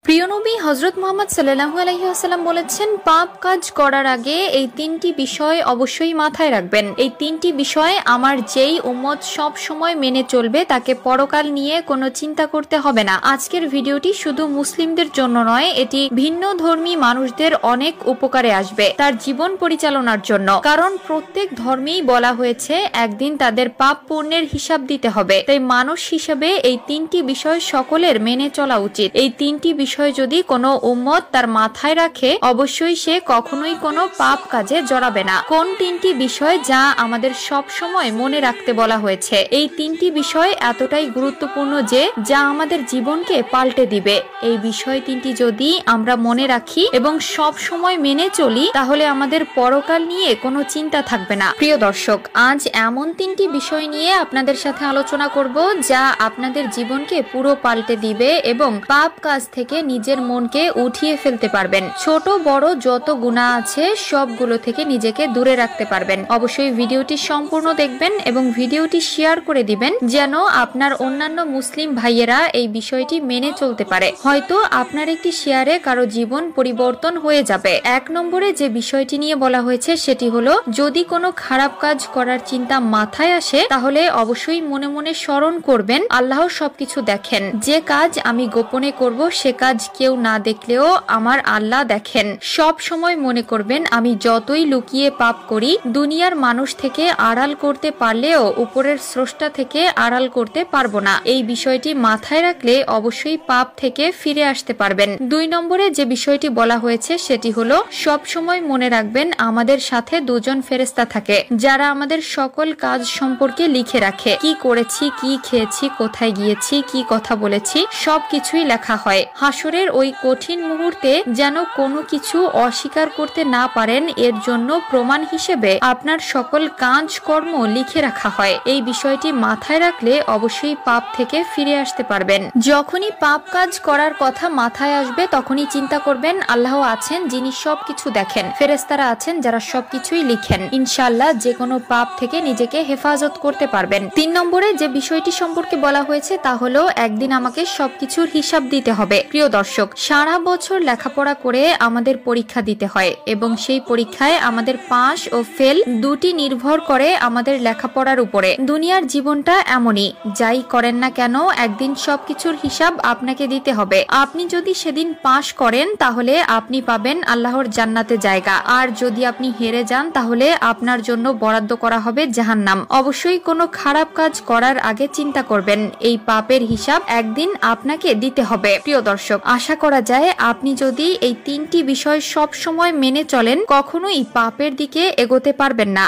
প্রিয় নবী হযরত মুহাম্মদ সাল্লাল্লাহু আলাইহি ওয়াসাল্লাম বলেছেন, পাপ কাজ করার আগে এই তিনটি বিষয় অবশ্যই মাথায় রাখবেন। এই তিনটি বিষয় আমার যেই উম্মত সব সময় মেনে চলবে তাকে পরকাল নিয়ে কোনো চিন্তা করতে হবে না। আজকের ভিডিওটি শুধু মুসলিমদের জন্য নয়, এটি ভিন্ন ধর্মী মানুষদের অনেক উপকারে আসবে তার জীবন পরিচালনার জন্য। কারণ প্রত্যেক ধর্মেই বলা হয়েছে একদিন তাদের পাপ পুণ্যের হিসাব দিতে হবে। তাই মানুষ হিসেবে এই তিনটি বিষয় সকলের মেনে চলা উচিত। এই তিনটি বিষয় যদি কোনো উম্মত তার মাথায় রাখে, অবশ্যই সে কখনোই কোনো পাপ কাজে জড়াবে না। কোন তিনটি বিষয় যা আমাদের সব সময় মনে রাখতে বলা হয়েছে? এই তিনটি বিষয় এতটাই গুরুত্বপূর্ণ যে যা আমাদের জীবনকে পাল্টে দিবে। এই বিষয় তিনটি যদি আমরা মনে রাখি এবং সব সময় মেনে চলি, তাহলে আমাদের পরকাল নিয়ে কোনো চিন্তা থাকবে না। প্রিয় দর্শক, আজ এমন তিনটি বিষয় নিয়ে আপনাদের সাথে আলোচনা করব যা আপনাদের জীবনকে পুরো পাল্টে দিবে এবং পাপ কাজ থেকে নিজের মনকে উঠিয়ে ফেলতে পারবেন। ছোট বড় যত গুনাহ আছে সবগুলো থেকে নিজেকে দূরে রাখতে পারবেন। অবশ্যই ভিডিওটি সম্পূর্ণ দেখবেন এবং ভিডিওটি শেয়ার করে দিবেন যেন আপনার অন্যান্য মুসলিম ভাইয়েরা এই বিষয়টি মেনে চলতে পারে। হয়তো আপনার একটি শেয়ারে কারো জীবন পরিবর্তন হয়ে যাবে। 1 নম্বরে যে বিষয়টি নিয়ে বলা হয়েছে সেটি হলো, যদি কোনো খারাপ কাজ করার চিন্তা মাথায় আসে তাহলে অবশ্যই মনে মনে স্মরণ করবেন আল্লাহ সবকিছু দেখেন। যে কাজ আমি গোপনে করব সে কাজ কেউ না দেখলেও আমার আল্লাহ দেখেন। সব সময় মনে করবেন আমি যতই লুকিয়ে পাপ করি, দুনিয়ার মানুষ থেকে আড়াল করতে পারলেও উপরের স্রষ্টা থেকে আড়াল করতে পারবো না। এই বিষয়টি মাথায় রাখলে অবশ্যই পাপ থেকে ফিরে আসতে পারবেন। 2 নম্বরে যে বিষয়টি বলা হয়েছে সেটি হলো, সব সময় মনে রাখবেন আমাদের সাথে দুজন ফেরেশতা থাকে যারা আমাদের সকল কাজ সম্পর্কে লিখে রাখে। কি করেছি, কি খেয়েছি, কোথায় গিয়েছি, কি কথা বলেছি সবকিছুই লেখা হয়। হাসরের ওই কঠিন মুহূর্তে যেন কোনো কিছু অস্বীকার করতে না পারেন, এর জন্য প্রমাণ হিসেবে আপনার সকল কাজ কর্ম লিখে রাখা হয়। এই বিষয়টি মাথায় রাখলে অবশ্যই পাপ থেকে ফিরে আসতে পারবেন। যখনই পাপ কাজ করার কথা মাথায় আসবে তখনই চিন্তা করবেন আল্লাহ আছেন যিনি সবকিছু দেখেন, ফেরেশতারা আছেন যারা সবকিছুই লিখেন। ইনশাআল্লাহ যে কোনো পাপ থেকে নিজেকে হেফাজত করতে পারবেন। 3 নম্বরে যে বিষয়টি সম্পর্কে বলা হয়েছে তা হলো, একদিন আমাকে সবকিছুর হিসাব দিতে হবে। প্রিয় দর্শক, সারা বছর লেখাপড়া করে আমাদের পরীক্ষা দিতে হয় এবং সেই পরীক্ষায় আমাদের পাস ও ফেল দুটি নির্ভর করে আমাদের লেখাপড়ার উপরে। দুনিয়ার জীবনটা এমনই, যাই করেন না কেন একদিন সবকিছুর হিসাব আপনাকে দিতে হবে। আপনি যদি সেদিন পাস করেন তাহলে আপনি পাবেন আল্লাহর জান্নাতে জায়গা, আর যদি আপনি হেরে যান তাহলে আপনার জন্য বরাদ্দ করা হবে জাহান্নাম। অবশ্যই কোনো খারাপ কাজ করার আগে চিন্তা করবেন এই পাপের হিসাব একদিন আপনাকে দিতে হবে। প্রিয় দর্শক, আশা করা যায় আপনি যদি এই তিনটি বিষয় সব সময় মেনে চলেন কখনোই পাপের দিকে এগোতে পারবেন না।